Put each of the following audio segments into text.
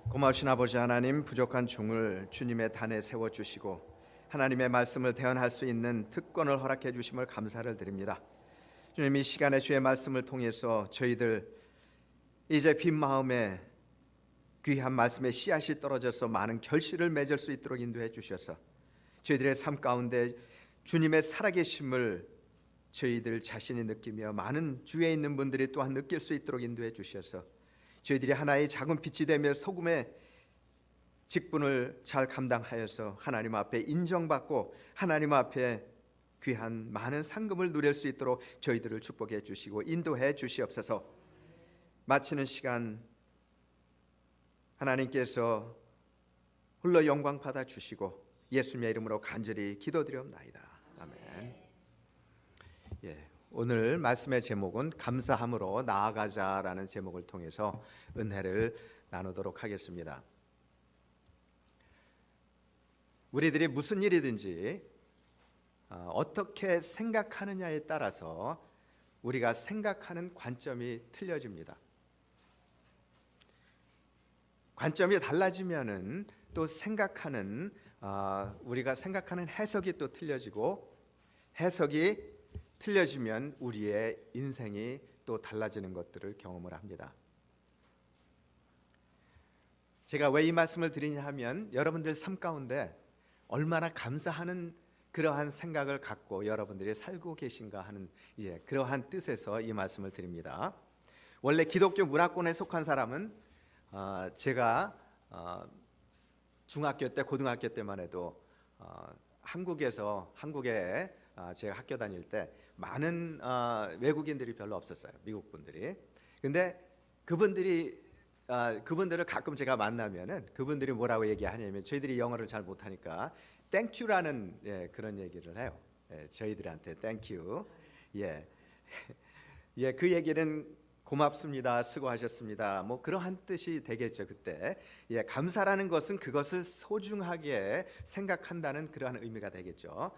고마우신 아버지 하나님, 부족한 종을 주님의 단에 세워주시고 하나님의 말씀을 대언할 수 있는 특권을 허락해 주심을 감사를 드립니다. 주님, 이 시간에 주의 말씀을 통해서 저희들 이제 빈 마음에 귀한 말씀의 씨앗이 떨어져서 많은 결실을 맺을 수 있도록 인도해 주셔서 저희들의 삶 가운데 주님의 살아계심을 저희들 자신이 느끼며 많은 주위에 있는 분들이 또한 느낄 수 있도록 인도해 주셔서 저희들이 하나의 작은 빛이 되며 소금의 직분을 잘 감당하여서 하나님 앞에 인정받고 하나님 앞에 귀한 많은 상급을 누릴 수 있도록 저희들을 축복해 주시고 인도해 주시옵소서. 마치는 시간 하나님께서 홀로 영광 받아 주시고 예수님의 이름으로 간절히 기도드리옵나이다. 아멘. 오늘 말씀의 제목은 감사함으로 나아가자라는 제목을 통해서 은혜를 나누도록 하겠습니다. 우리들이 무슨 일이든지 어떻게 생각하느냐에 따라서 우리가 생각하는 관점이 틀려집니다. 관점이 달라지면은 또 우리가 생각하는 해석이 또 틀려지고 해석이 틀려지면 우리의 인생이 또 달라지는 것들을 경험을 합니다. 제가 왜 이 말씀을 드리냐 하면 여러분들 삶 가운데 얼마나 감사하는 그러한 생각을 갖고 여러분들이 살고 계신가 하는 그러한 뜻에서 이 말씀을 드립니다. 원래 기독교 문화권에 속한 사람은 제가 중학교 때 고등학교 때만 해도 한국에 제가 학교 다닐 때 많은 외국인들이 별로 없었어요. 미국 분들이. 근데 그분들을 가끔 제가 만나면은 그분들이 뭐라고 얘기하냐면 저희들이 영어를 잘 못하니까 땡큐라는 그런 얘기를 해요. 저희들한테 땡큐. 그 얘기는 고맙습니다, 수고하셨습니다, 뭐 그러한 뜻이 되겠죠. 그때 감사라는 것은 그것을 소중하게 생각한다는 그러한 의미가 되겠죠.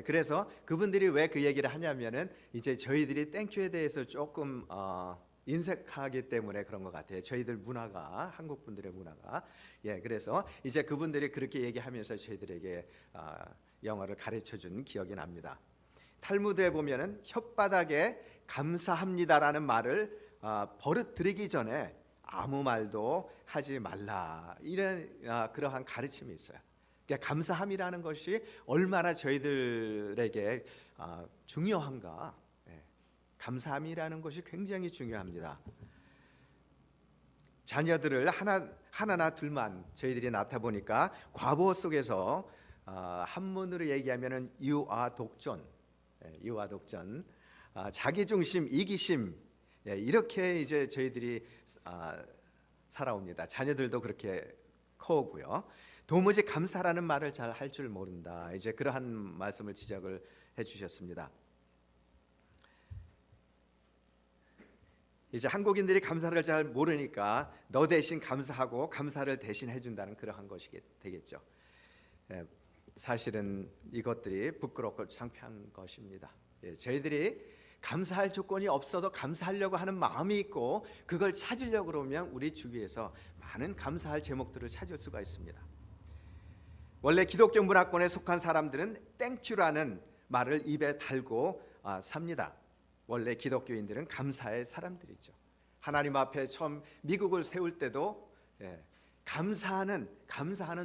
그래서 그분들이 왜 그 얘기를 하냐면은 이제 저희들이 땡큐에 대해서 조금 인색하기 때문에 그런 것 같아요. 저희들 문화가, 한국 분들의 문화가. 그래서 이제 그분들이 그렇게 얘기하면서 저희들에게 영어를 가르쳐 준 기억이 납니다. 탈무드에 보면은 혓바닥에 감사합니다라는 말을 버릇 들이기 전에 아무 말도 하지 말라, 이런 그러한 가르침이 있어요. 그러니까 감사함이라는 것이 얼마나 저희들에게 중요한가. 감사함이라는 것이 굉장히 중요합니다. 자녀들을 하나나 둘만 저희들이 낳다 보니까 과거 속에서 한문으로 얘기하면은 유아 독존, 자기 중심, 이기심, 이렇게 이제 저희들이 살아옵니다. 자녀들도 그렇게 커오고요. 도무지 감사라는 말을 잘 할 줄 모른다. 이제 그러한 말씀을 지적을 해주셨습니다. 이제 한국인들이 감사를 잘 모르니까 너 대신 감사하고 감사를 대신 해준다는 그러한 것이 되겠죠. 사실은 이것들이 부끄럽고 창피한 것입니다. 저희들이 감사할 조건이 없어도 감사하려고 하는 마음이 있고 그걸 찾으려고 그러면 우리 주위에서 많은 감사할 제목들을 찾을 수가 있습니다. 원래 기독교 문화권에 속한 사람들은 땡큐라는 말을 입에 달고 삽니다. 원래 기독교인들은 감사의 사람들이죠. 하나님 앞에 처음 미국을 세울 때도 감사하는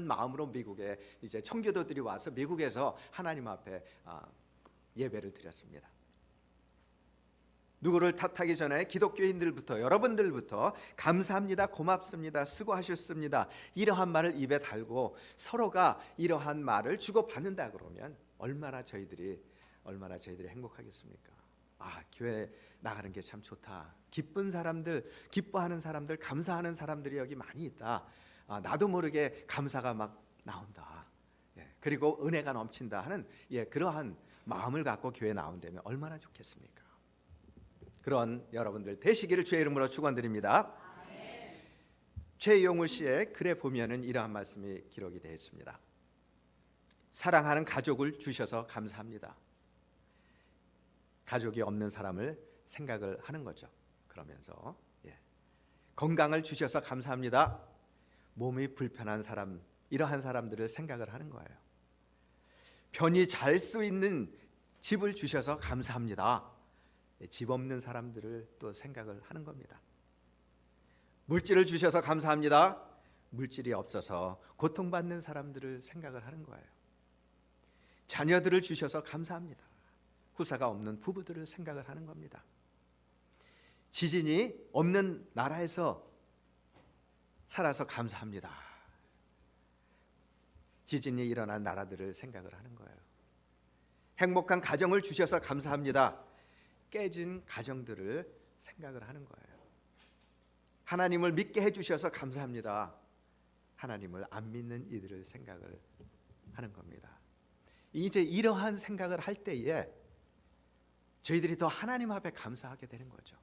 마음으로 미국에 이제 청교도들이 와서 미국에서 하나님 앞에 예배를 드렸습니다. 누구를 탓하기 전에 기독교인들부터, 여러분들부터 감사합니다, 고맙습니다, 수고하셨습니다, 이러한 말을 입에 달고 서로가 이러한 말을 주고받는다 그러면 얼마나 저희들이 행복하겠습니까? 교회 나가는 게 참 좋다. 기쁜 사람들, 기뻐하는 사람들, 감사하는 사람들이 여기 많이 있다. 나도 모르게 감사가 막 나온다. 그리고 은혜가 넘친다 하는 그러한 마음을 갖고 교회 나온다면 얼마나 좋겠습니까? 그런 여러분들 되시기를 주의 이름으로 축원드립니다. 최용우 씨의 글에 보면은 이러한 말씀이 기록이 되어 있습니다. 사랑하는 가족을 주셔서 감사합니다. 가족이 없는 사람을 생각을 하는 거죠. 그러면서 건강을 주셔서 감사합니다. 몸이 불편한 사람, 이러한 사람들을 생각을 하는 거예요. 편히 잘 수 있는 집을 주셔서 감사합니다. 집 없는 사람들을 또 생각을 하는 겁니다. 물질을 주셔서 감사합니다. 물질이 없어서 고통받는 사람들을 생각을 하는 거예요. 자녀들을 주셔서 감사합니다. 후사가 없는 부부들을 생각을 하는 겁니다. 지진이 없는 나라에서 살아서 감사합니다. 지진이 일어난 나라들을 생각을 하는 거예요. 행복한 가정을 주셔서 감사합니다. 깨진 가정들을 생각을 하는 거예요. 하나님을 믿게 해주셔서 감사합니다. 하나님을 안 믿는 이들을 생각을 하는 겁니다. 이제 이러한 생각을 할 때에 저희들이 더 하나님 앞에 감사하게 되는 거죠.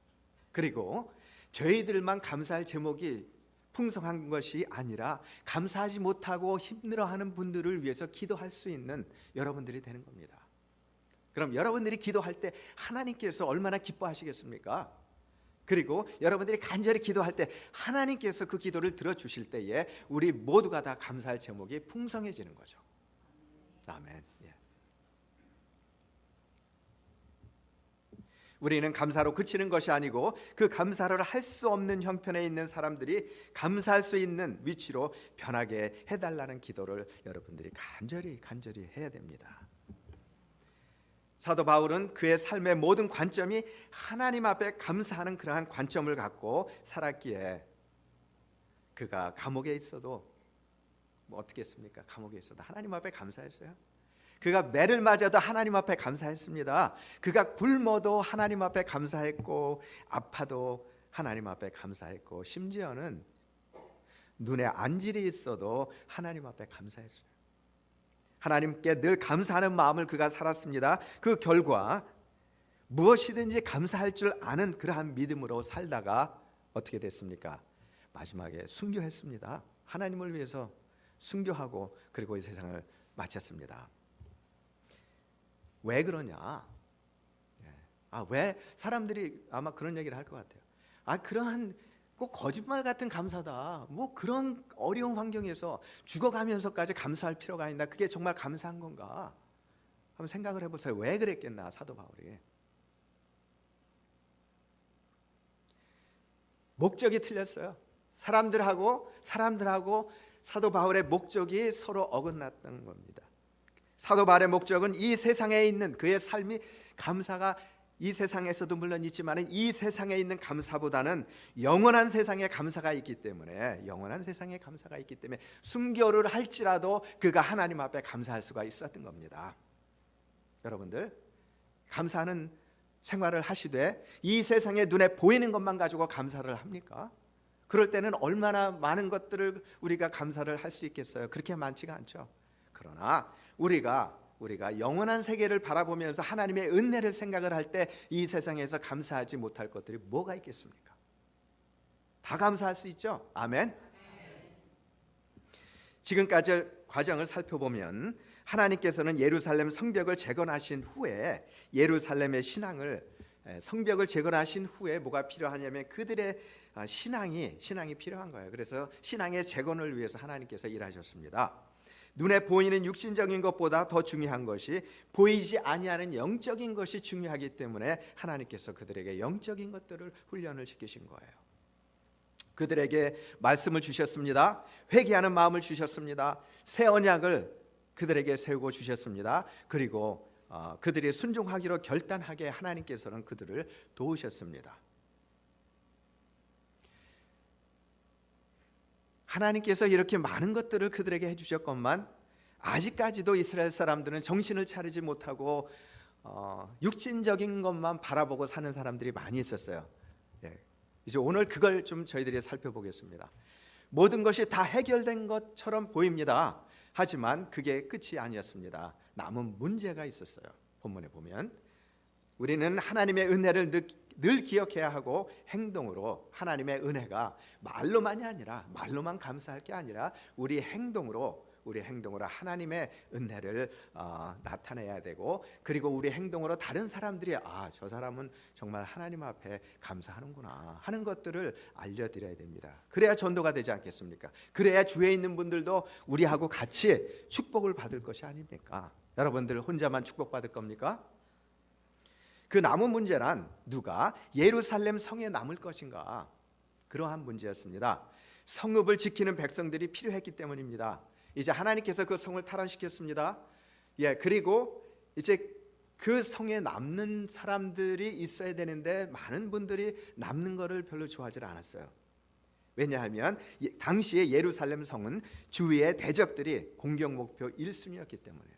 그리고 저희들만 감사할 제목이 풍성한 것이 아니라 감사하지 못하고 힘들어하는 분들을 위해서 기도할 수 있는 여러분들이 되는 겁니다. 그럼 여러분들이 기도할 때 하나님께서 얼마나 기뻐하시겠습니까? 그리고 여러분들이 간절히 기도할 때 하나님께서 그 기도를 들어주실 때에 우리 모두가 다 감사할 제목이 풍성해지는 거죠. 아멘. 우리는 감사로 그치는 것이 아니고 그 감사를 할 수 없는 형편에 있는 사람들이 감사할 수 있는 위치로 변하게 해달라는 기도를 여러분들이 간절히 해야 됩니다. 사도 바울은 그의 삶의 모든 관점이 하나님 앞에 감사하는 그러한 관점을 갖고 살았기에 그가 감옥에 있어도 어떻게 했습니까? 감옥에 있어도 하나님 앞에 감사했어요. 그가 매를 맞아도 하나님 앞에 감사했습니다. 그가 굶어도 하나님 앞에 감사했고 아파도 하나님 앞에 감사했고 심지어는 눈에 안질이 있어도 하나님 앞에 감사했어요. 하나님께 늘 감사하는 마음을 그가 살았습니다. 그 결과 무엇이든지 감사할 줄 아는 그러한 믿음으로 살다가 어떻게 됐습니까? 마지막에 순교했습니다. 하나님을 위해서 순교하고 그리고 이 세상을 마쳤습니다. 왜 그러냐? 왜 사람들이 아마 그런 얘기를 할 것 같아요. 그러한 꼭 거짓말 같은 감사다. 뭐 그런 어려운 환경에서 죽어가면서까지 감사할 필요가 있나? 그게 정말 감사한 건가? 한번 생각을 해보세요. 왜 그랬겠나 사도 바울이? 목적이 틀렸어요. 사람들하고 사도 바울의 목적이 서로 어긋났던 겁니다. 사도 바울의 목적은 이 세상에 있는 그의 삶이 감사가 이 세상에서도 물론 있지만 이 세상에 있는 감사보다는 영원한 세상에 감사가 있기 때문에 순교를 할지라도 그가 하나님 앞에 감사할 수가 있었던 겁니다. 여러분들 감사하는 생활을 하시되 이 세상에 눈에 보이는 것만 가지고 감사를 합니까? 그럴 때는 얼마나 많은 것들을 우리가 감사를 할 수 있겠어요? 그렇게 많지가 않죠. 그러나 우리가 영원한 세계를 바라보면서 하나님의 은혜를 생각을 할 때 이 세상에서 감사하지 못할 것들이 뭐가 있겠습니까? 다 감사할 수 있죠. 아멘. 지금까지 과정을 살펴보면 하나님께서는 예루살렘 성벽을 재건하신 후에 예루살렘의 성벽을 재건하신 후에 뭐가 필요하냐면 그들의 신앙이 필요한 거예요. 그래서 신앙의 재건을 위해서 하나님께서 일하셨습니다. 눈에 보이는 육신적인 것보다 더 중요한 것이 보이지 아니하는 영적인 것이 중요하기 때문에 하나님께서 그들에게 영적인 것들을 훈련을 시키신 거예요. 그들에게 말씀을 주셨습니다. 회개하는 마음을 주셨습니다. 새 언약을 그들에게 세우고 주셨습니다. 그리고 그들이 순종하기로 결단하게 하나님께서는 그들을 도우셨습니다. 하나님께서 이렇게 많은 것들을 그들에게 해주셨건만 아직까지도 이스라엘 사람들은 정신을 차리지 못하고 육신적인 것만 바라보고 사는 사람들이 많이 있었어요. 이제 오늘 그걸 좀 저희들이 살펴보겠습니다. 모든 것이 다 해결된 것처럼 보입니다. 하지만 그게 끝이 아니었습니다. 남은 문제가 있었어요. 본문에 보면 우리는 하나님의 은혜를 늘 기억해야 하고 행동으로 하나님의 은혜가 말로만이 아니라 말로만 감사할 게 아니라 우리 행동으로 우리 행동으로 하나님의 은혜를 나타내야 되고, 그리고 우리 행동으로 다른 사람들이 저 사람은 정말 하나님 앞에 감사하는구나 하는 것들을 알려드려야 됩니다. 그래야 전도가 되지 않겠습니까? 그래야 주위에 있는 분들도 우리하고 같이 축복을 받을 것이 아닙니까? 여러분들 혼자만 축복받을 겁니까? 그 남은 문제란 누가 예루살렘 성에 남을 것인가, 그러한 문제였습니다. 성읍을 지키는 백성들이 필요했기 때문입니다. 이제 하나님께서 그 성을 탈환시켰습니다. 그리고 이제 그 성에 남는 사람들이 있어야 되는데 많은 분들이 남는 것을 별로 좋아하지 않았어요. 왜냐하면 당시에 예루살렘 성은 주위의 대적들이 공격 목표 1순위였기 때문에요.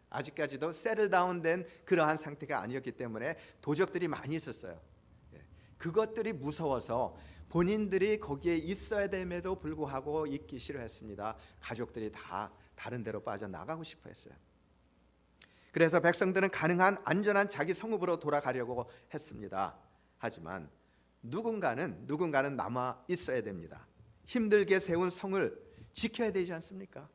아직까지도 세틀다운된 그러한 상태가 아니었기 때문에 도적들이 많이 있었어요. 그것들이 무서워서 본인들이 거기에 있어야 됨에도 불구하고 있기 싫어했습니다. 가족들이 다 다른 데로 빠져나가고 싶어 했어요. 그래서 백성들은 가능한 안전한 자기 성읍으로 돌아가려고 했습니다. 하지만 누군가는 남아 있어야 됩니다. 힘들게 세운 성을 지켜야 되지 않습니까?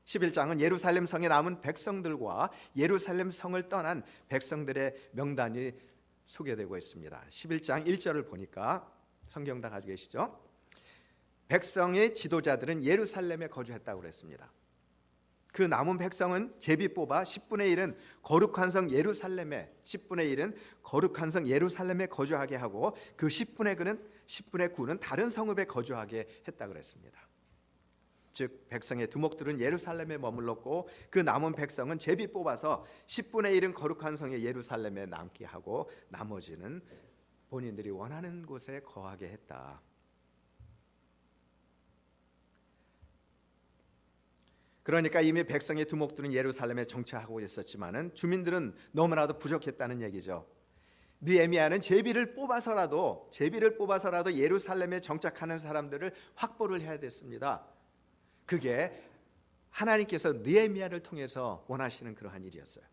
11장은 예루살렘 성에 남은 백성들과 예루살렘 성을 떠난 백성들의 명단이 소개되고 있습니다. 11장 1절을 보니까, 성경 다 가지고 계시죠? 백성의 지도자들은 예루살렘에 거주했다고 그랬습니다. 그 남은 백성은 제비 뽑아 10분의 1은 거룩한 성 예루살렘에, 10분의 1은 거룩한 성 예루살렘에 거주하게 하고, 그 10분의 9는 다른 성읍에 거주하게 했다고 그랬습니다. 즉 백성의 두목들은 예루살렘에 머물렀고, 그 남은 백성은 제비 뽑아서 10분의 1은 거룩한 성의 예루살렘에 남게 하고, 나머지는 본인들이 원하는 곳에 거하게 했다. 그러니까 이미 백성의 두목들은 예루살렘에 정착하고 있었지만은 주민들은 너무나도 부족했다는 얘기죠. 느헤미야는 제비를 뽑아서라도 예루살렘에 정착하는 사람들을 확보를 해야 됐습니다. 그게 하나님께서 느헤미야를 통해서 원하시는 그러한 일이었어요.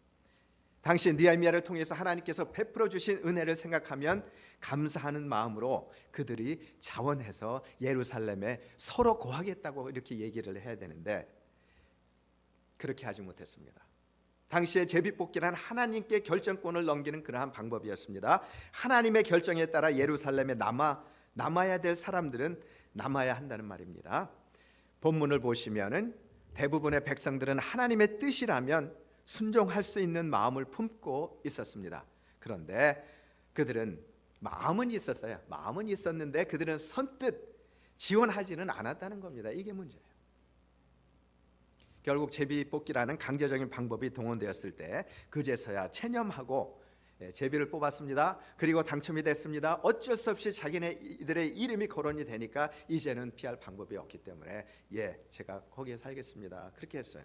당시 느헤미야를 통해서 하나님께서 베풀어 주신 은혜를 생각하면 감사하는 마음으로 그들이 자원해서 예루살렘에 서로 거하겠다고 이렇게 얘기를 해야 되는데, 그렇게 하지 못했습니다. 당시에 제비뽑기란 하나님께 결정권을 넘기는 그러한 방법이었습니다. 하나님의 결정에 따라 예루살렘에 남아야 될 사람들은 남아야 한다는 말입니다. 본문을 보시면은 대부분의 백성들은 하나님의 뜻이라면 순종할 수 있는 마음을 품고 있었습니다. 그런데 그들은 마음은 있었는데 그들은 선뜻 지원하지는 않았다는 겁니다. 이게 문제예요. 결국 제비뽑기라는 강제적인 방법이 동원되었을 때 그제서야 체념하고 제비를 뽑았습니다. 그리고 당첨이 됐습니다. 어쩔 수 없이 자기네들의 이름이 거론이 되니까 이제는 피할 방법이 없기 때문에 제가 거기에 살겠습니다. 그렇게 했어요.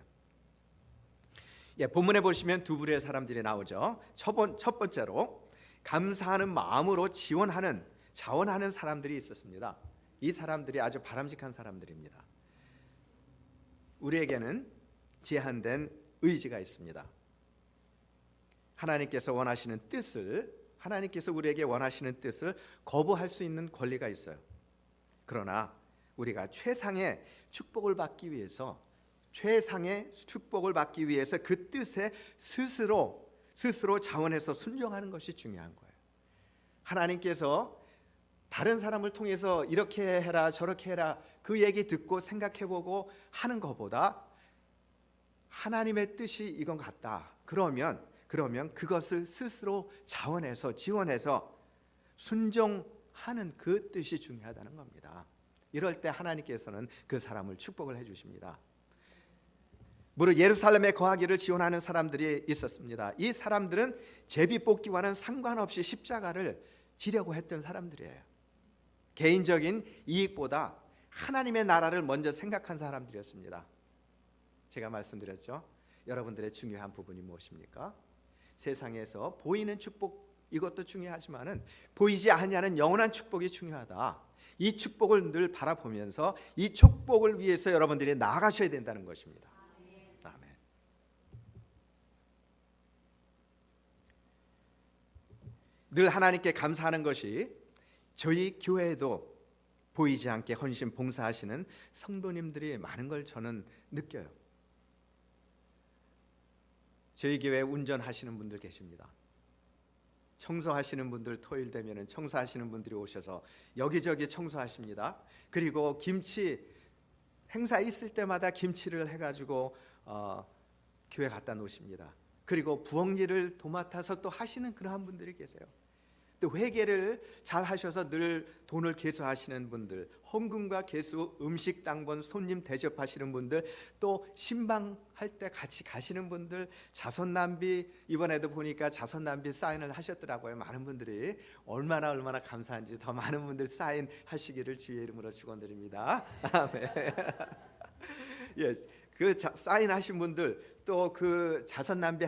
본문에 보시면 두 부류의 사람들이 나오죠. 첫 번째로 감사하는 마음으로 자원하는 사람들이 있었습니다. 이 사람들이 아주 바람직한 사람들입니다. 우리에게는 제한된 의지가 있습니다. 하나님께서 우리에게 원하시는 뜻을 거부할 수 있는 권리가 있어요. 그러나 우리가 최상의 축복을 받기 위해서 그 뜻에 스스로 자원해서 순종하는 것이 중요한 거예요. 하나님께서 다른 사람을 통해서 이렇게 해라 저렇게 해라 그 얘기 듣고 생각해보고 하는 것보다 하나님의 뜻이 이건 같다. 그러면 그것을 스스로 자원해서 지원해서 순종하는 그 뜻이 중요하다는 겁니다. 이럴 때 하나님께서는 그 사람을 축복을 해주십니다. 무릇 예루살렘에 거하기를 지원하는 사람들이 있었습니다. 이 사람들은 제비뽑기와는 상관없이 십자가를 지려고 했던 사람들이에요. 개인적인 이익보다 하나님의 나라를 먼저 생각한 사람들이었습니다. 제가 말씀드렸죠. 여러분들의 중요한 부분이 무엇입니까? 세상에서 보이는 축복 이것도 중요하지만은 보이지 아니하는 영원한 축복이 중요하다. 이 축복을 늘 바라보면서 이 축복을 위해서 여러분들이 나아가셔야 된다는 것입니다. 아멘. 늘 하나님께 감사하는 것이 저희 교회에도 보이지 않게 헌신 봉사하시는 성도님들이 많은 걸 저는 느껴요. 저희 교회 운전하시는 분들 계십니다. 청소하시는 분들 토요일 되면은 청소하시는 분들이 오셔서 여기저기 청소하십니다. 그리고 김치 행사 있을 때마다 김치를 해가지고 교회 갖다 놓으십니다. 그리고 부엌일을 도맡아서 또 하시는 그러한 분들이 계세요. 또 회계를 잘 하셔서 늘 돈을 계수하시는 분들, 헌금과 계수, 음식 당번, 손님 대접하시는 분들, 또 신방할 때 같이 가시는 분들, 자선 낭비, 이번에도 보니까 자선 낭비 사인을 하셨더라고요. 많은 분들이 얼마나 감사한지 더 많은 분들 사인 하시기를 주의 이름으로 축원드립니다. 아멘. 예, 그 사인하신 분들, 또 그 자선 낭비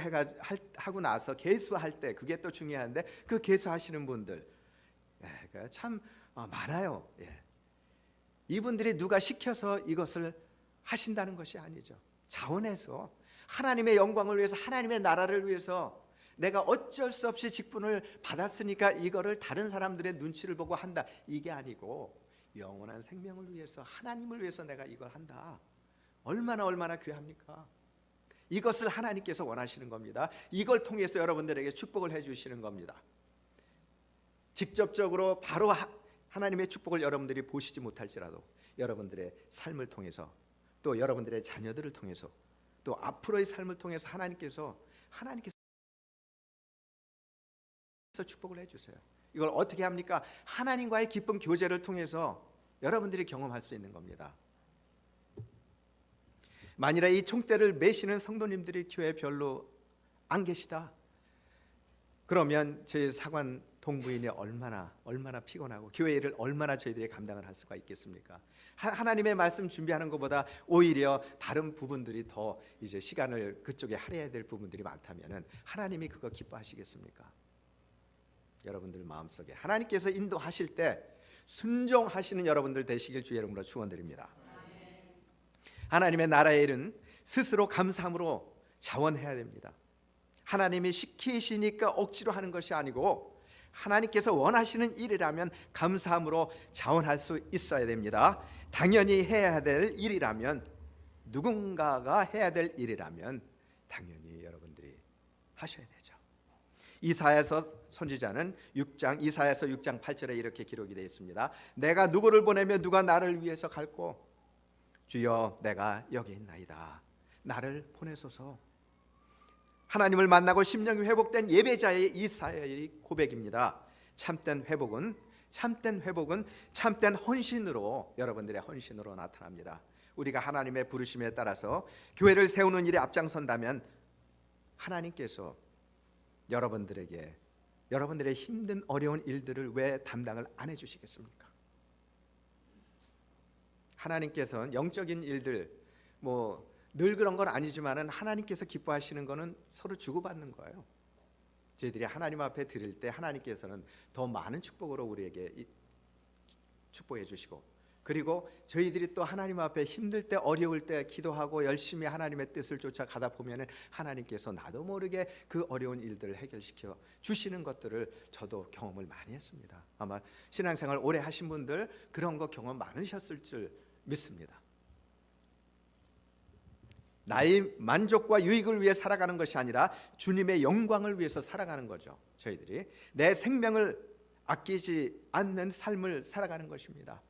하고 나서 계수할 때 그게 또 중요한데 그 계수하시는 분들, 예, 참 많아요. 예. 이분들이 누가 시켜서 이것을 하신다는 것이 아니죠. 자원해서 하나님의 영광을 위해서, 하나님의 나라를 위해서 내가 어쩔 수 없이 직분을 받았으니까 이거를 다른 사람들의 눈치를 보고 한다, 이게 아니고 영원한 생명을 위해서, 하나님을 위해서 내가 이걸 한다. 얼마나 귀합니까? 이것을 하나님께서 원하시는 겁니다. 이걸 통해서 여러분들에게 축복을 해주시는 겁니다. 직접적으로 바로 하나님의 축복을 여러분들이 보시지 못할지라도 여러분들의 삶을 통해서, 또 여러분들의 자녀들을 통해서, 또 앞으로의 삶을 통해서 하나님께서 축복을 해주세요. 이걸 어떻게 합니까? 하나님과의 기쁜 교제를 통해서 여러분들이 경험할 수 있는 겁니다. 만일에 이 총대를 매시는 성도님들이 교회에 별로 안 계시다, 그러면 저희 사관 동부인이 얼마나 피곤하고 교회 일을 얼마나 저희들이 감당을 할 수가 있겠습니까? 하나님의 말씀 준비하는 것보다 오히려 다른 부분들이 더 이제 시간을 그쪽에 할애해야 될 부분들이 많다면은 하나님이 그거 기뻐하시겠습니까? 여러분들 마음속에 하나님께서 인도하실 때 순종하시는 여러분들 되시길 주의 이름으로 축원드립니다. 하나님의 나라의 일은 스스로 감사함으로 자원해야 됩니다. 하나님이 시키시니까 억지로 하는 것이 아니고 하나님께서 원하시는 일이라면 감사함으로 자원할 수 있어야 됩니다. 당연히 해야 될 일이라면, 누군가가 해야 될 일이라면 당연히 여러분들이 하셔야 되죠. 이사야서 선지자는 이사야서 6장 8절에 이렇게 기록이 되어 있습니다. 내가 누구를 보내며 누가 나를 위해서 갈고, 주여 내가 여기 있나이다, 나를 보내소서. 하나님을 만나고 심령이 회복된 예배자의 이사야의 고백입니다. 참된 회복은 참된 헌신으로, 여러분들의 헌신으로 나타납니다. 우리가 하나님의 부르심에 따라서 교회를 세우는 일에 앞장선다면 하나님께서 여러분들의 힘든 어려운 일들을 왜 담당을 안 해주시겠습니까? 하나님께서는 영적인 일들 늘 그런 건 아니지만은 하나님께서 기뻐하시는 거는 서로 주고받는 거예요. 저희들이 하나님 앞에 드릴 때 하나님께서는 더 많은 축복으로 우리에게 축복해 주시고, 그리고 저희들이 또 하나님 앞에 힘들 때, 어려울 때 기도하고 열심히 하나님의 뜻을 쫓아가다 보면은 하나님께서 나도 모르게 그 어려운 일들을 해결시켜 주시는 것들을 저도 경험을 많이 했습니다. 아마 신앙생활 오래 하신 분들 그런 거 경험 많으셨을 줄 믿습니다. 나의 만족과 유익을 위해 살아가는 것이 아니라 주님의 영광을 위해서 살아가는 거죠. 저희들이 내 생명을 아끼지 않는 삶을 살아가는 것입니다.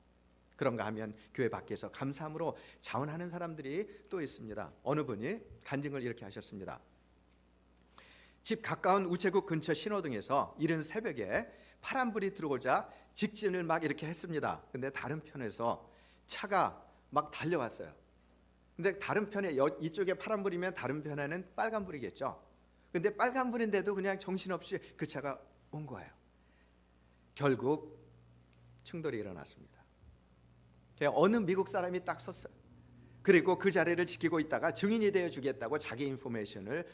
그런가 하면 교회 밖에서 감사함으로 자원하는 사람들이 또 있습니다. 어느 분이 간증을 이렇게 하셨습니다. 집 가까운 우체국 근처 신호등에서 이른 새벽에 파란불이 들어오자 직진을 막 이렇게 했습니다. 근데 다른 편에서 차가 막 달려왔어요. 근데 다른 편에 이쪽에 파란불이면 다른 편에는 빨간불이겠죠. 근데 빨간불인데도 그냥 정신없이 그 차가 온 거예요. 결국 충돌이 일어났습니다. 어느 미국 사람이 딱 섰어요. 그리고 그 자리를 지키고 있다가 증인이 되어 주겠다고 자기 인포메이션을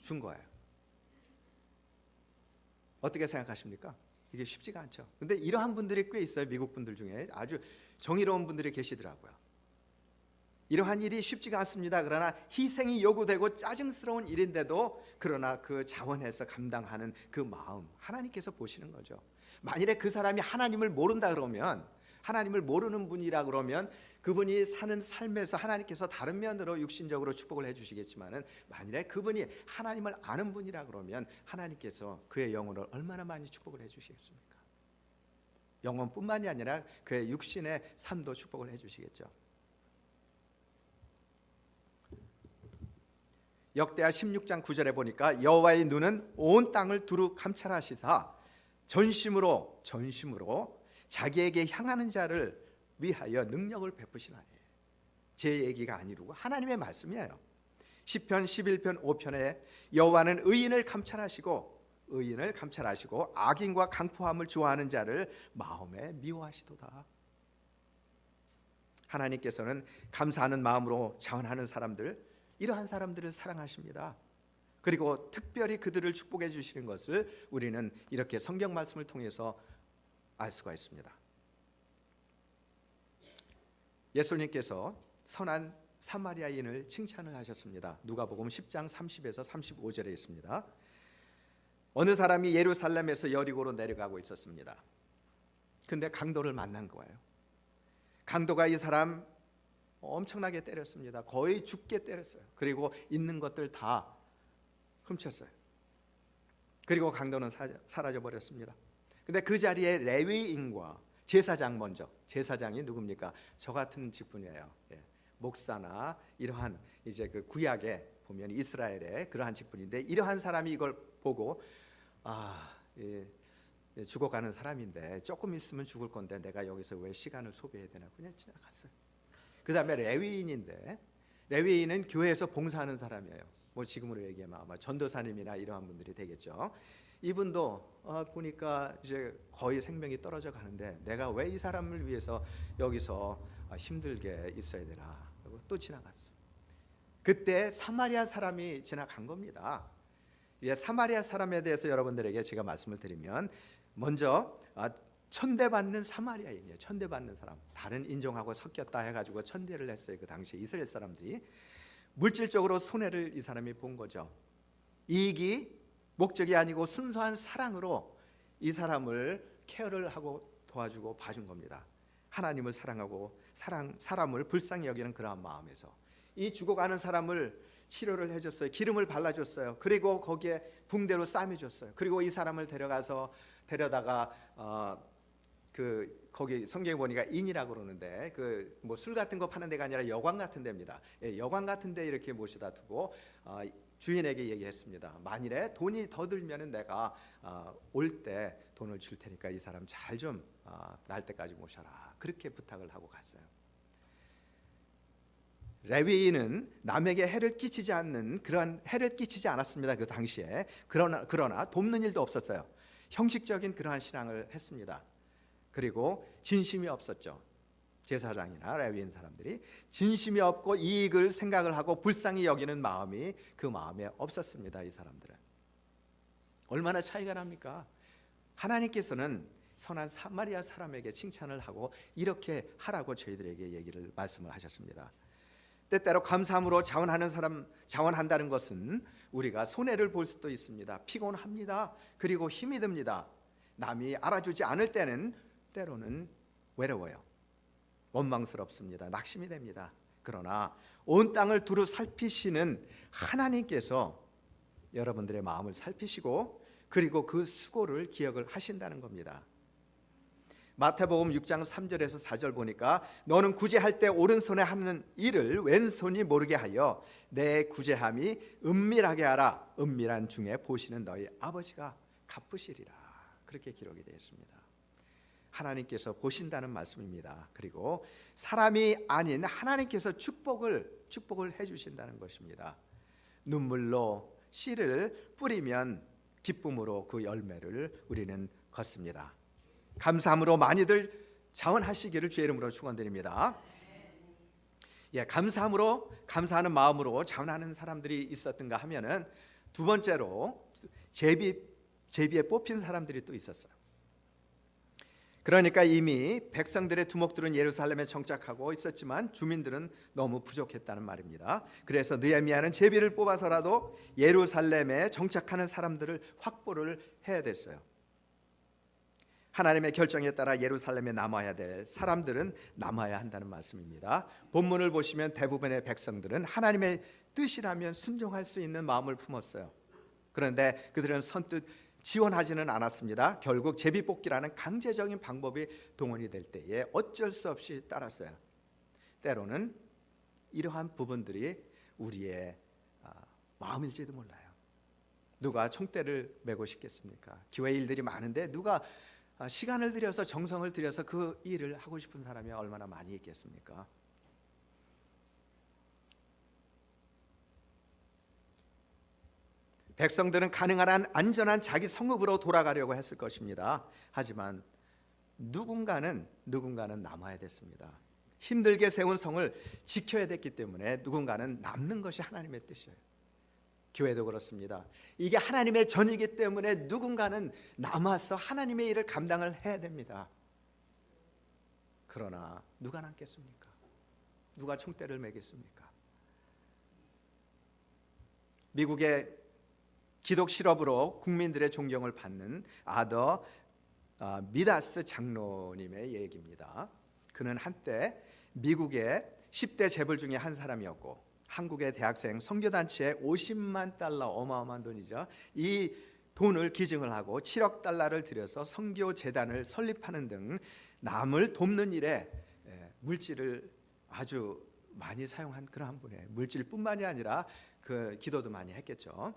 준 거예요. 어떻게 생각하십니까? 이게 쉽지가 않죠. 근데 이러한 분들이 꽤 있어요. 미국 분들 중에 아주 정의로운 분들이 계시더라고요. 이러한 일이 쉽지가 않습니다. 그러나 희생이 요구되고 짜증스러운 일인데도 그러나 그 자원해서 감당하는 그 마음, 하나님께서 보시는 거죠. 만일에 그 사람이 하나님을 모른다 그러면 하나님을 모르는 분이라 그러면 그분이 사는 삶에서 하나님께서 다른 면으로 육신적으로 축복을 해주시겠지만은, 만일에 그분이 하나님을 아는 분이라 그러면 하나님께서 그의 영혼을 얼마나 많이 축복을 해주시겠습니까? 영혼뿐만이 아니라 그의 육신의 삶도 축복을 해주시겠죠. 역대하 16장 9절에 보니까 여호와의 눈은 온 땅을 두루 감찰하시사 전심으로 자기에게 향하는 자를 위하여 능력을 베푸시나니. 제 얘기가 아니고 하나님의 말씀이에요. 시편 11편 5편에 여호와는 의인을 감찰하시고 악인과 강포함을 좋아하는 자를 마음에 미워하시도다. 하나님께서는 감사하는 마음으로 자원하는 사람들, 이러한 사람들을 사랑하십니다. 그리고 특별히 그들을 축복해 주시는 것을 우리는 이렇게 성경 말씀을 통해서 알 수가 있습니다. 예수님께서 선한 사마리아인을 칭찬을 하셨습니다. 누가복음 10장 30에서 35절에 있습니다. 어느 사람이 예루살렘에서 여리고로 내려가고 있었습니다. 근데 강도를 만난 거예요. 강도가 이 사람 엄청나게 때렸습니다. 거의 죽게 때렸어요. 그리고 있는 것들 다 훔쳤어요. 그리고 강도는 사라져 버렸습니다. 근데 그 자리에 레위인과 제사장이 누굽니까? 저 같은 직분이에요. 목사나 이러한 이제 그 구약에 보면 이스라엘의 그러한 직분인데, 이러한 사람이 이걸 보고 죽어가는 사람인데 조금 있으면 죽을 건데 내가 여기서 왜 시간을 소비해야 되나, 그냥 지나갔어요. 그 다음에 레위인인데, 레위인은 교회에서 봉사하는 사람이에요. 뭐 지금으로 얘기하면 아마 전도사님이나 이러한 분들이 되겠죠. 이분도 보니까 이제 거의 생명이 떨어져 가는데 내가 왜 이 사람을 위해서 여기서 힘들게 있어야 되나 하고 또 지나갔어. 그때 사마리아 사람이 지나간 겁니다. 사마리아 사람에 대해서 여러분들에게 제가 말씀을 드리면, 먼저 천대받는 사마리아인이에요. 천대받는 사람, 다른 인종하고 섞였다 해가지고 천대를 했어요. 그 당시에 이스라엘 사람들이 물질적으로 손해를 이 사람이 본 거죠. 이익이 목적이 아니고 순수한 사랑으로 이 사람을 케어를 하고 도와주고 봐준 겁니다. 하나님을 사랑하고 사람을 불쌍히 여기는 그러한 마음에서 이 죽어가는 사람을 치료를 해줬어요. 기름을 발라줬어요. 그리고 거기에 붕대로 싸매줬어요. 그리고 이 사람을 데려다가 거기 성경에 보니까 인이라고 그러는데, 그 뭐 술 같은 거 파는 데가 아니라 여관 같은 데입니다. 여관 같은 데 이렇게 모셔다 두고 주인에게 얘기했습니다. 만일에 돈이 더 들면은 내가 올 때 돈을 줄 테니까 이 사람 잘 좀 날 때까지 모셔라. 그렇게 부탁을 하고 갔어요. 레위인은 남에게 해를 끼치지 않았습니다. 그 당시에. 그러나 돕는 일도 없었어요. 형식적인 그러한 신앙을 했습니다. 그리고 진심이 없었죠. 제사장이나 레위인 사람들이 진심이 없고 이익을 생각을 하고 불쌍히 여기는 마음이 그 마음에 없었습니다. 이 사람들은 얼마나 차이가 납니까? 하나님께서는 선한 사마리아 사람에게 칭찬을 하고 이렇게 하라고 저희들에게 말씀을 하셨습니다. 때때로 감사함으로 자원한다는 것은 우리가 손해를 볼 수도 있습니다. 피곤합니다. 그리고 힘이 듭니다. 남이 알아주지 않을 때는 때로는 외로워요. 원망스럽습니다. 낙심이 됩니다. 그러나 온 땅을 두루 살피시는 하나님께서 여러분들의 마음을 살피시고 그리고 그 수고를 기억을 하신다는 겁니다. 마태복음 6장 3절에서 4절 보니까 너는 구제할 때 오른손에 하는 일을 왼손이 모르게 하여 내 구제함이 은밀하게 하라. 은밀한 중에 보시는 너희 아버지가 갚으시리라. 그렇게 기록이 되어 있습니다. 하나님께서 보신다는 말씀입니다. 그리고 사람이 아닌 하나님께서 축복을 해주신다는 것입니다. 눈물로 씨를 뿌리면 기쁨으로 그 열매를 우리는 걷습니다. 감사함으로 많이들 자원하시기를 주의 이름으로 축원드립니다. 감사함으로, 감사하는 마음으로 자원하는 사람들이 있었던가 하면은, 두 번째로 제비에 뽑힌 사람들이 또 있었어요. 그러니까 이미 백성들의 두목들은 예루살렘에 정착하고 있었지만 주민들은 너무 부족했다는 말입니다. 그래서 느헤미야는 제비를 뽑아서라도 예루살렘에 정착하는 사람들을 확보를 해야 됐어요. 하나님의 결정에 따라 예루살렘에 남아야 될 사람들은 남아야 한다는 말씀입니다. 본문을 보시면 대부분의 백성들은 하나님의 뜻이라면 순종할 수 있는 마음을 품었어요. 그런데 그들은 선뜻 지원하지는 않았습니다. 결국 제비뽑기라는 강제적인 방법이 동원이 될 때에 어쩔 수 없이 따랐어요. 때로는 이러한 부분들이 우리의 마음일지도 몰라요. 누가 총대를 메고 싶겠습니까? 교회 일들이 많은데 누가 시간을 들여서 정성을 들여서 그 일을 하고 싶은 사람이 얼마나 많이 있겠습니까? 백성들은 가능한 한 안전한 자기 성읍으로 돌아가려고 했을 것입니다. 하지만 누군가는 남아야 됐습니다. 힘들게 세운 성을 지켜야 됐기 때문에 누군가는 남는 것이 하나님의 뜻이에요. 교회도 그렇습니다. 이게 하나님의 전이기 때문에 누군가는 남아서 하나님의 일을 감당을 해야 됩니다. 그러나 누가 남겠습니까? 누가 총대를 매겠습니까? 미국의 기독 실업으로 국민들의 존경을 받는 아더 미다스 장로님의 얘기입니다. 그는 한때 미국의 10대 재벌 중에 한 사람이었고 한국의 대학생 선교단체에 50만 달러, 어마어마한 돈이죠. 이 돈을 기증을 하고 7억 달러를 들여서 선교재단을 설립하는 등 남을 돕는 일에 물질을 아주 많이 사용한 그러한 분이에요. 물질뿐만이 아니라 그 기도도 많이 했겠죠.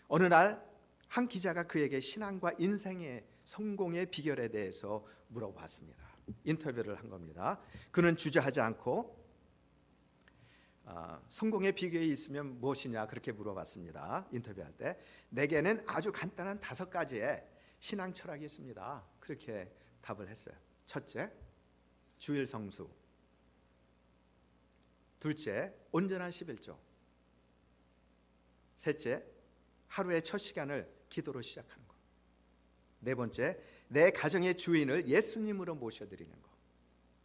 어느 날 한 기자가 그에게 신앙과 인생의 성공의 비결에 대해서 물어봤습니다. 인터뷰를 한 겁니다. 그는 주저하지 않고 성공의 비결이 있으면 무엇이냐 그렇게 물어봤습니다. 인터뷰할 때 내게는 아주 간단한 5가지의 신앙 철학이 있습니다. 그렇게 답을 했어요. 첫째, 주일 성수. 둘째, 온전한 11조. 셋째, 하루의 첫 시간을 기도로 시작하는 것. 네 번째, 내 가정의 주인을 예수님으로 모셔드리는 것.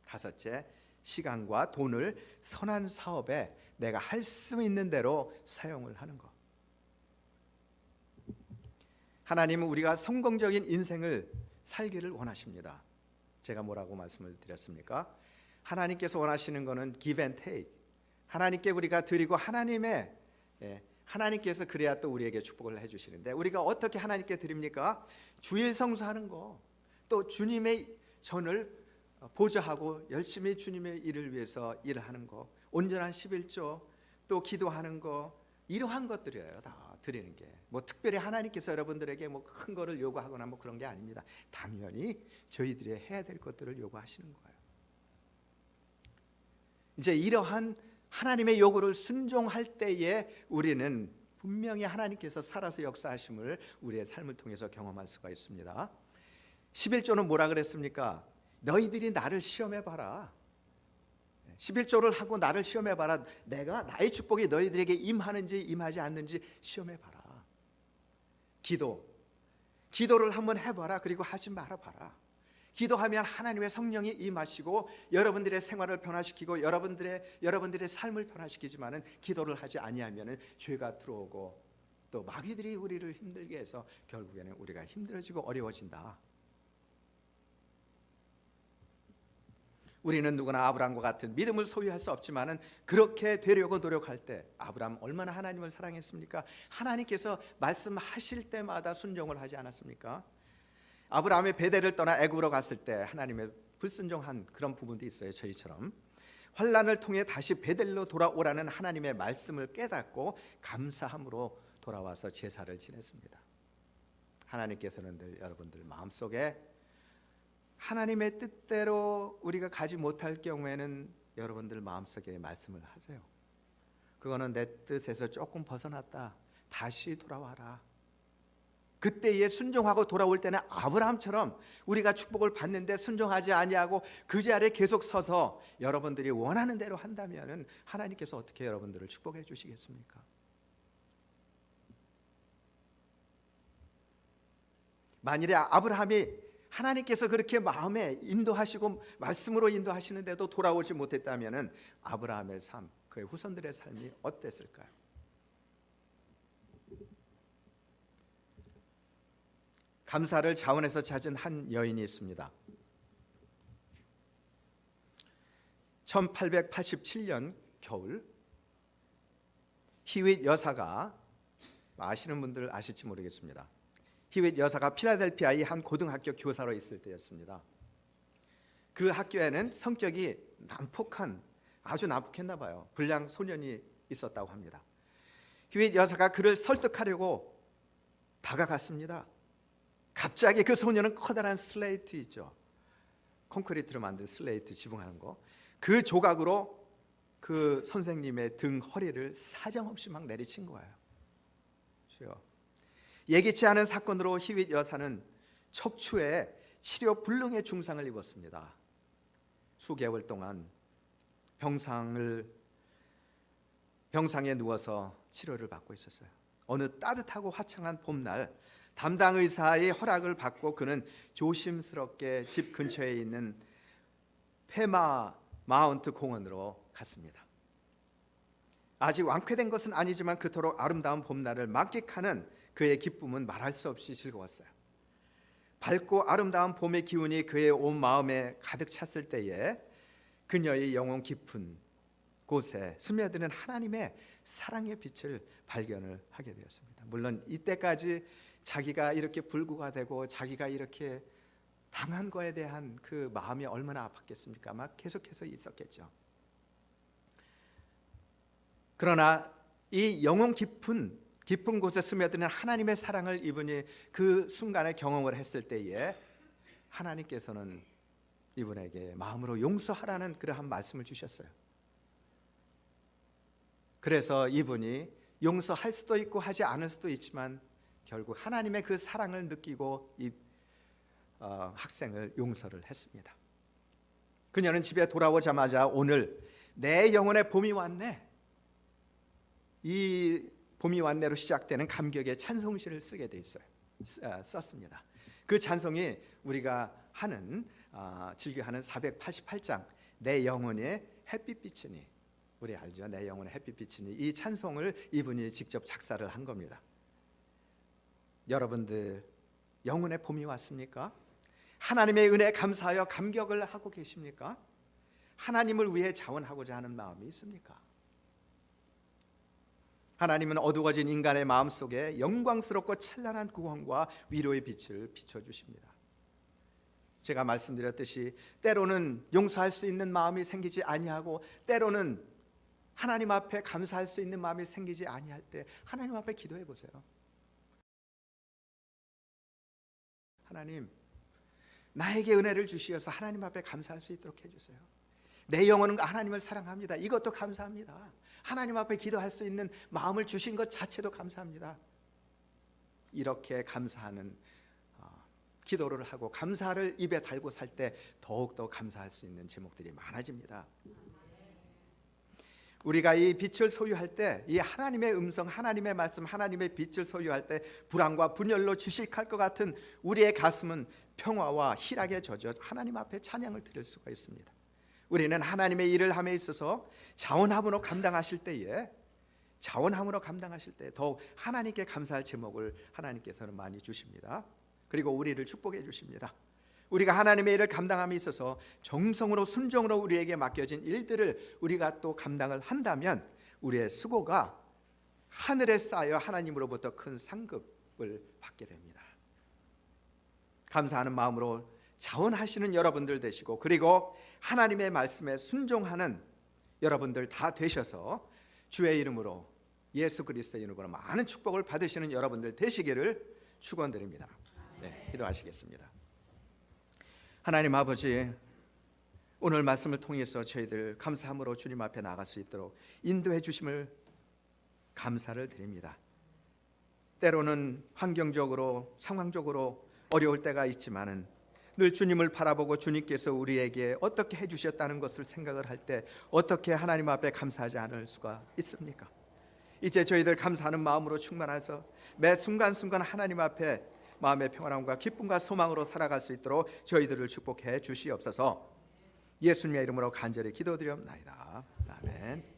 다섯째, 시간과 돈을 선한 사업에 내가 할 수 있는 대로 사용을 하는 것. 하나님은 우리가 성공적인 인생을 살기를 원하십니다. 제가 뭐라고 말씀을 드렸습니까? 하나님께서 원하시는 것은 give and take. 하나님께 우리가 드리고 하나님께서 그래야 또 우리에게 축복을 해주시는데 우리가 어떻게 하나님께 드립니까? 주일 성수하는 거, 또 주님의 전을 보좌하고 열심히 주님의 일을 위해서 일하는 거, 온전한 11조, 또 기도하는 거, 이러한 것들이에요. 다 드리는 게 뭐 특별히 하나님께서 여러분들에게 뭐 큰 거를 요구하거나 뭐 그런 게 아닙니다. 당연히 저희들이 해야 될 것들을 요구하시는 거예요. 이제 이러한 하나님의 요구를 순종할 때에 우리는 분명히 하나님께서 살아서 역사하심을 우리의 삶을 통해서 경험할 수가 있습니다. 11조는 뭐라 그랬습니까? 너희들이 나를 시험해 봐라. 11조를 하고 나를 시험해 봐라. 내가 나의 축복이 너희들에게 임하는지 임하지 않는지 시험해 봐라. 기도를 한번 해봐라. 그리고 하지 말아 봐라. 기도하면 하나님의 성령이 임하시고 여러분들의 생활을 변화시키고 여러분들의 삶을 변화시키지만은 기도를 하지 아니하면은 죄가 들어오고 또 마귀들이 우리를 힘들게 해서 결국에는 우리가 힘들어지고 어려워진다. 우리는 누구나 아브라함과 같은 믿음을 소유할 수 없지만은 그렇게 되려고 노력할 때 아브라함 얼마나 하나님을 사랑했습니까? 하나님께서 말씀하실 때마다 순종을 하지 않았습니까? 아브라함의 베델을 떠나 애굽으로 갔을 때 하나님의 불순종한 그런 부분도 있어요. 저희처럼 환난을 통해 다시 베델로 돌아오라는 하나님의 말씀을 깨닫고 감사함으로 돌아와서 제사를 지냈습니다. 하나님께서는 늘 여러분들 마음속에 하나님의 뜻대로 우리가 가지 못할 경우에는 여러분들 마음속에 말씀을 하세요. 그거는 내 뜻에서 조금 벗어났다. 다시 돌아와라. 그때에 순종하고 돌아올 때는 아브라함처럼 우리가 축복을 받는데 순종하지 아니하고 그 자리에 계속 서서 여러분들이 원하는 대로 한다면 하나님께서 어떻게 여러분들을 축복해 주시겠습니까? 만일에 아브라함이 하나님께서 그렇게 마음에 인도하시고 말씀으로 인도하시는데도 돌아오지 못했다면 아브라함의 삶, 그의 후손들의 삶이 어땠을까요? 감사를 자원해서 찾은 한 여인이 있습니다. 1887년 겨울 히윗 여사가, 아시는 분들 아실지 모르겠습니다. 히윗 여사가 필라델피아의 한 고등학교 교사로 있을 때였습니다. 그 학교에는 성격이 아주 난폭했나 봐요. 불량 소년이 있었다고 합니다. 히윗 여사가 그를 설득하려고 다가갔습니다. 갑자기 그 소년은 커다란 슬레이트 있죠. 콘크리트로 만든 슬레이트 지붕하는 거. 그 조각으로 그 선생님의 등 허리를 사정없이 막 내리친 거예요. 예기치 않은 사건으로 히윗 여사는 척추에 치료 불능의 중상을 입었습니다. 수개월 동안 병상에 누워서 치료를 받고 있었어요. 어느 따뜻하고 화창한 봄날 담당 의사의 허락을 받고 그는 조심스럽게 집 근처에 있는 페마 마운트 공원으로 갔습니다. 아직 완쾌된 것은 아니지만 그토록 아름다운 봄날을 만끽하는 그의 기쁨은 말할 수 없이 즐거웠어요. 밝고 아름다운 봄의 기운이 그의 온 마음에 가득 찼을 때에 그녀의 영혼 깊은 곳에 스며드는 하나님의 사랑의 빛을 발견을 하게 되었습니다. 물론 이때까지 자기가 이렇게 불구가 되고 자기가 이렇게 당한 거에 대한 그 마음이 얼마나 아팠겠습니까? 막 계속해서 있었겠죠. 그러나 이 영혼 깊은 곳에 스며드는 하나님의 사랑을 이분이 그 순간에 경험을 했을 때에 하나님께서는 이분에게 마음으로 용서하라는 그러한 말씀을 주셨어요. 그래서 이분이 용서할 수도 있고 하지 않을 수도 있지만 결국 하나님의 그 사랑을 느끼고 이 학생을 용서를 했습니다. 그녀는 집에 돌아오자마자 오늘 내 영혼에 봄이 왔네, 이 봄이 왔네로 시작되는 감격의 찬송시를 쓰게 돼 있어요. 썼습니다. 그 찬송이 우리가 즐겨하는 488장 내 영혼의 햇빛비치니, 우리 알죠? 내 영혼의 햇빛비치니, 이 찬송을 이분이 직접 작사를 한 겁니다. 여러분들 영혼의 봄이 왔습니까? 하나님의 은혜에 감사하여 감격을 하고 계십니까? 하나님을 위해 자원하고자 하는 마음이 있습니까? 하나님은 어두워진 인간의 마음속에 영광스럽고 찬란한 구원과 위로의 빛을 비춰주십니다. 제가 말씀드렸듯이 때로는 용서할 수 있는 마음이 생기지 아니하고 때로는 하나님 앞에 감사할 수 있는 마음이 생기지 아니할 때 하나님 앞에 기도해 보세요. 하나님, 나에게 은혜를 주시어서 하나님 앞에 감사할 수 있도록 해주세요. 내 영혼은 하나님을 사랑합니다. 이것도 감사합니다. 하나님 앞에 기도할 수 있는 마음을 주신 것 자체도 감사합니다. 이렇게 감사하는 기도를 하고 감사를 입에 달고 살 때 더욱더 감사할 수 있는 제목들이 많아집니다. 우리가 이 빛을 소유할 때, 이 하나님의 음성, 하나님의 말씀, 하나님의 빛을 소유할 때 불안과 분열로 질식할 것 같은 우리의 가슴은 평화와 희락에 젖어 하나님 앞에 찬양을 드릴 수가 있습니다. 우리는 하나님의 일을 함에 있어서 자원함으로 감당하실 때에 더욱 하나님께 감사할 제목을 하나님께서는 많이 주십니다. 그리고 우리를 축복해 주십니다. 우리가 하나님의 일을 감당함에 있어서 정성으로 순종으로 우리에게 맡겨진 일들을 우리가 또 감당을 한다면 우리의 수고가 하늘에 쌓여 하나님으로부터 큰 상급을 받게 됩니다. 감사하는 마음으로 자원하시는 여러분들 되시고, 그리고 하나님의 말씀에 순종하는 여러분들 다 되셔서 주의 이름으로, 예수 그리스도의 이름으로 많은 축복을 받으시는 여러분들 되시기를 축원드립니다. 네, 기도하시겠습니다. 하나님 아버지, 오늘 말씀을 통해서 저희들 감사함으로 주님 앞에 나갈 수 있도록 인도해 주심을 감사를 드립니다. 때로는 환경적으로, 상황적으로 어려울 때가 있지만은 늘 주님을 바라보고 주님께서 우리에게 어떻게 해주셨다는 것을 생각을 할 때 어떻게 하나님 앞에 감사하지 않을 수가 있습니까? 이제 저희들 감사하는 마음으로 충만해서 매 순간순간 하나님 앞에 마음의 평안함과 기쁨과 소망으로 살아갈 수 있도록 저희들을 축복해 주시옵소서. 예수님의 이름으로 간절히 기도드리옵나이다. 아멘.